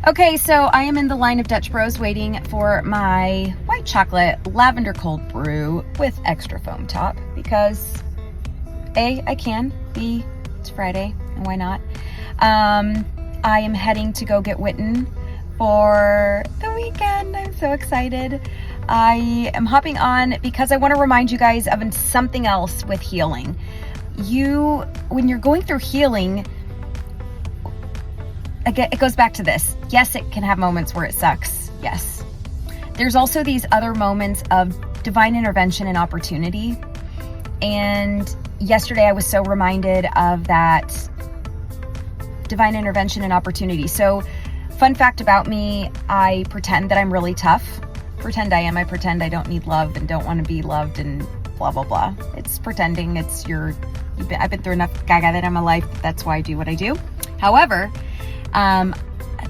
Okay, so I am in the line of Dutch Bros waiting for my white chocolate lavender cold brew with extra foam top because A, I can, B, it's Friday, and why not? I am heading to go get Witten for the weekend. I'm so excited. I am hopping on because I want to remind you guys of something else with healing. When you're going through healing, again, it goes back to this. Yes, it can have moments where it sucks. Yes. There's also these other moments of divine intervention and opportunity. And yesterday I was so reminded of that divine intervention and opportunity. So, fun fact about me, I pretend that I'm really tough. Pretend I am. I pretend I don't need love and don't want to be loved and blah, blah, blah. It's pretending. I've been through enough gaga that in my life. That's why I do what I do. However,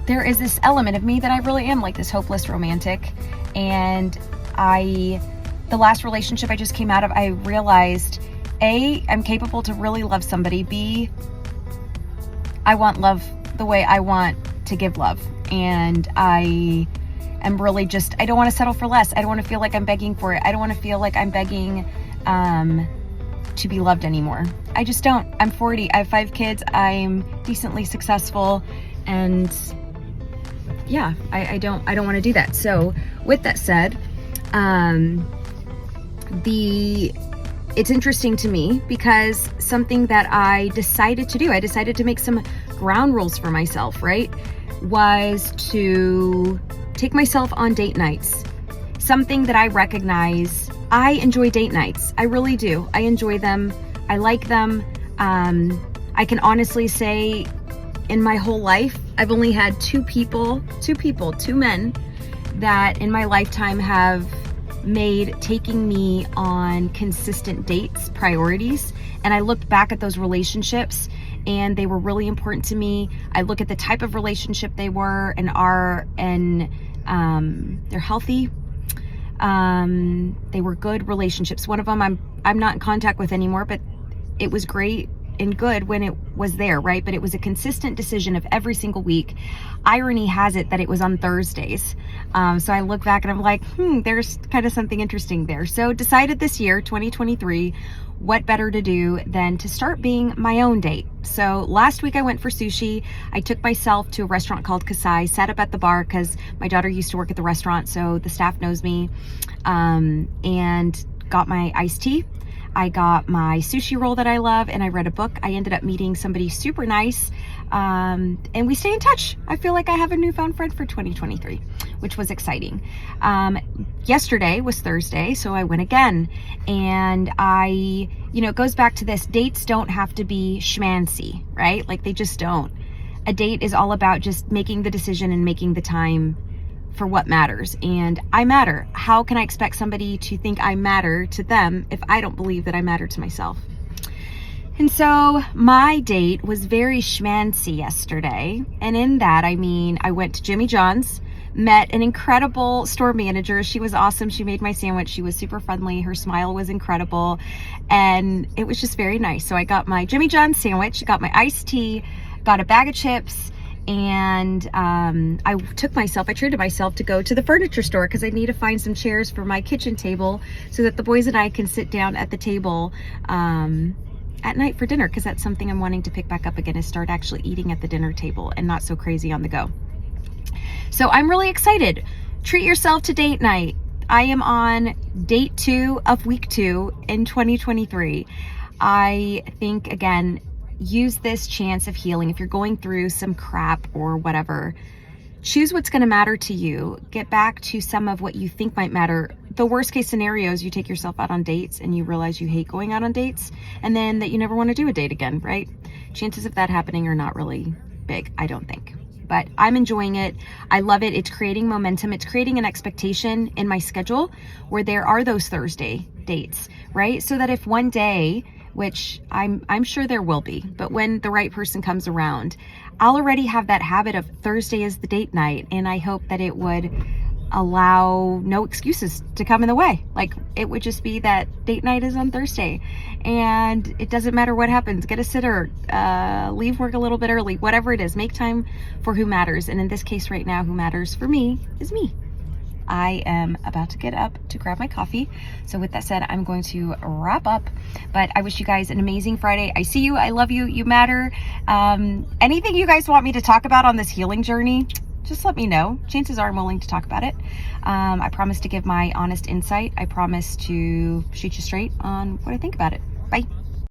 there is this element of me that I really am like this hopeless romantic. And the last relationship I just came out of, I realized, A, I'm capable to really love somebody. B, I want love the way I want to give love. And I am really I don't want to settle for less. I don't want to feel like I'm begging for it. I don't want to feel like I'm begging, to be loved anymore. I just don't. I'm 40. I have 5 kids. I'm decently successful. And yeah, I don't want to do that. So with that said, it's interesting to me because something that I decided to do, I decided to make some ground rules for myself, right? Was to take myself on date nights. Something that I recognize, I enjoy date nights. I really do. I enjoy them. I like them. I can honestly say in my whole life, I've only had two men that in my lifetime have made taking me on consistent dates priorities. And I looked back at those relationships and they were really important to me. I look at the type of relationship they were and they're healthy. They were good relationships. One of them I'm not in contact with anymore, but it was great and good when it was there, right? But it was a consistent decision of every single week. Irony has it that it was on Thursdays. So I look back and I'm like, there's kind of something interesting there. So decided this year, 2023, what better to do than to start being my own date. So last week I went for sushi. I took myself to a restaurant called Kasai, sat up at the bar because my daughter used to work at the restaurant, so the staff knows me, and got my iced tea. I got my sushi roll that I love, and I read a book. I ended up meeting somebody super nice, and we stay in touch. I feel like I have a newfound friend for 2023, which was exciting. Yesterday was Thursday, so I went again, and it goes back to this, dates don't have to be schmancy, right? Like they just don't. A date is all about just making the decision and making the time for what matters. And I matter. How can I expect somebody to think I matter to them if I don't believe that I matter to myself? And so my date was very schmancy yesterday. And in that, I mean, I went to Jimmy John's, met an incredible store manager. She was awesome. She made my sandwich. She was super friendly. Her smile was incredible. And it was just very nice. So I got my Jimmy John's sandwich, got my iced tea, got a bag of chips, and I treated myself to go to the furniture store because I need to find some chairs for my kitchen table so that the boys and I can sit down at the table at night for dinner, because that's something I'm wanting to pick back up again, is start actually eating at the dinner table and not so crazy on the go. So I'm really excited. Treat yourself to date night. I am on date 2 of week 2 in 2023. I think, again, use this chance of healing. If you're going through some crap or whatever, choose what's going to matter to you. Get back to some of what you think might matter. The worst case scenario is you take yourself out on dates and you realize you hate going out on dates, and then that you never want to do a date again, right? Chances of that happening are not really big, I don't think. But I'm enjoying it. I love it. It's creating momentum. It's creating an expectation in my schedule where there are those Thursday dates, right? So that if one day, which I'm sure there will be, but when the right person comes around, I'll already have that habit of Thursday is the date night. And I hope that it would allow no excuses to come in the way. Like, it would just be that date night is on Thursday and it doesn't matter what happens. Get a sitter, leave work a little bit early, whatever it is, make time for who matters. And in this case right now, who matters for me is me. I am about to get up to grab my coffee. So with that said, I'm going to wrap up, but I wish you guys an amazing Friday. I see you. I love you. You matter. Anything you guys want me to talk about on this healing journey, just let me know. Chances are I'm willing to talk about it. I promise to give my honest insight. I promise to shoot you straight on what I think about it. Bye.